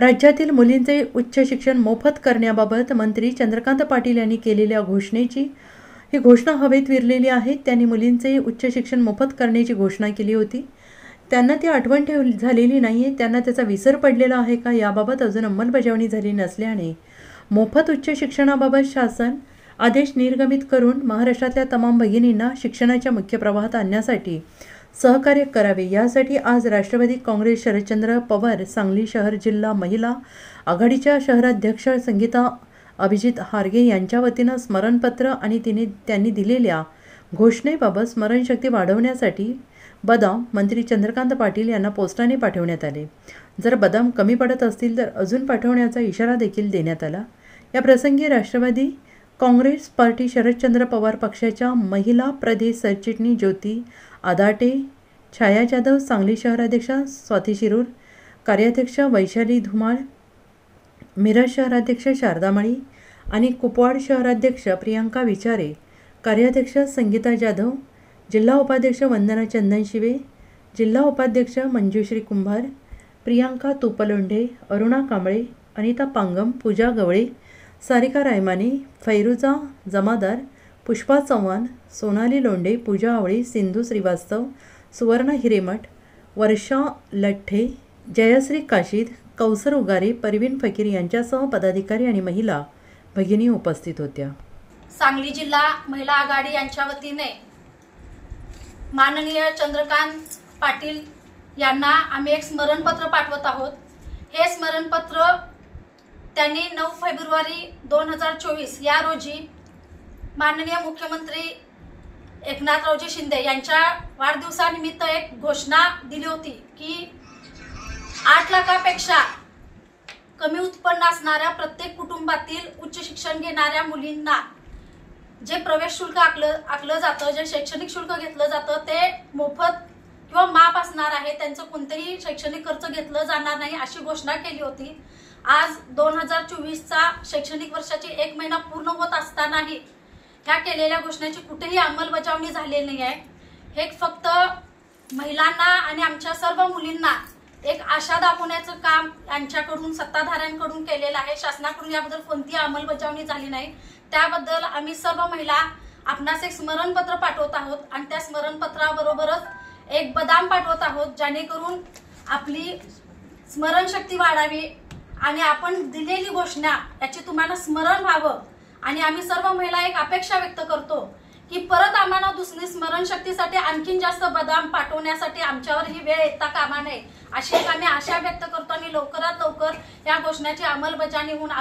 राज्यातील मुलींचे उच्च शिक्षण मोफत करण्याबाबत मंत्री चंद्रकांत पाटील यांनी केलेल्या घोषणेची ही घोषणा हवेत विरलेली आहे। त्यांनी मुलींचे उच्च शिक्षण मोफत करण्याची घोषणा केली होती। त्यांना ती आठवण झालेली नाहीये, त्यांना त्याचा विसर पडलेला आहे का याबाबत अजून अंमलबजावणी झाली नसल्याने मोफत उच्च शिक्षणाबाबत शासन आदेश निर्गमित करून महाराष्ट्रातल्या तमाम भगिनींना शिक्षणाच्या मुख्य प्रवाहात आणण्यासाठी सहकार्य करावे यासाठी आज राष्ट्रवादी काँग्रेस शरदचंद्र पवार सांगली शहर जिल्हा महिला आघाडीच्या शहराध्यक्ष संगीता अभिजित हार्गे यांच्या वतीने स्मरणपत्र आणि त्यांनी दिलेल्या घोषणेबाबत स्मरणशक्ती वाढवण्यासाठी बदाम मंत्री चंद्रकांत पाटील यांना पोस्टाने पाठवण्यात आले। जर बदाम कमी पडत असतील तर अजून पाठवण्याचा इशारा देखील देण्यात आला। या प्रसंगी राष्ट्रवादी काँग्रेस पार्टी शरदचंद्र पवार पक्षाच्या महिला प्रदेश सरचिटणीस ज्योती आदाटे, छाया जाधव, सांगली शहराध्यक्षा स्वाती शिरूर, कार्याध्यक्ष वैशाली धुमाळ, मिरज शहराध्यक्ष शारदा माळी आणि कुपवाड शहराध्यक्ष प्रियांका विचारे, कार्याध्यक्ष संगीता जाधव, जिल्हा उपाध्यक्ष वंदना चंदनशिवे, जिल्हा उपाध्यक्ष मंजुश्री कुंभार, प्रियांका तुपलोंढे, अरुणा कांबळे, अनिता पांगम, पूजा गवळे, सारिका रायमाने, फैरुजा जमादार, पुष्पा चव्हाण, सोनाली लोंढे, पूजा आवळे, सिंधू श्रीवास्तव, सुवर्ण हिरेमठ, वर्षा लठ्ठे, जयश्री काशीद, कौसर उगारे, परवीन फकीर यांच्यासह पदाधिकारी आणि महिला भगिनी उपस्थित होत्या। सांगली जिल्हा महिला आघाडी यांच्या वतीने माननीय चंद्रकांत पाटील यांना आम्ही एक स्मरणपत्र पाठवत आहोत। हे स्मरणपत्र त्यांनी 9 फेब्रुवारी 2024 या रोजी माननीय मुख्यमंत्री एकनाथरावजी शिंदे यांच्या वाढदिवसानिमित्त एक घोषणा दिली होती की 8 लाखापेक्षा कमी उत्पन्न असणाऱ्या प्रत्येक कुटुंबातील उच्च शिक्षण घेणाऱ्या मुलींना जे प्रवेश शुल्क आकलं जातं, जे शैक्षणिक शुल्क घेतलं जातं ते मोफत किंवा माफ असणार आहे। त्यांचं कोणतेही शैक्षणिक खर्च घेतलं जाणार नाही अशी घोषणा केली होती। आज 2024चा शैक्षणिक वर्षाची 1 महिना पूर्ण होत असतानाही ह्या केलेल्या घोषणेची कुठेही अंमलबजावणी झालेली नाही आहे। हे फक्त महिलांना आणि आमच्या सर्व मुलींना एक आशा दाखवण्याचं काम यांच्याकडून सत्ताधाऱ्यांकडून केलेलं आहे। शासनाकडून याबद्दल कोणतीही अंमलबजावणी झाली नाही। त्याबद्दल आम्ही सर्व महिला आपणास एक स्मरणपत्र पाठवत आहोत आणि त्या स्मरणपत्राबरोबरच एक बदाम पाठवत आहोत, जेणेकरून आपली स्मरणशक्ती वाढावी आणि आपण दिलेली घोषणा याची तुम्हाला स्मरण व्हावं। आणि आम्ही सर्व महिला एक अपेक्षा व्यक्त करतो की परत आम्हाला दुसरी स्मरणशक्तीसाठी आणखीन जास्त बदाम पाठवण्यासाठी आमच्यावर ही वेळ येता कामा नये अशी एक आम्ही आशा व्यक्त करतो आणि लवकरात लवकर या घोषणेची अंमलबजावणी होऊन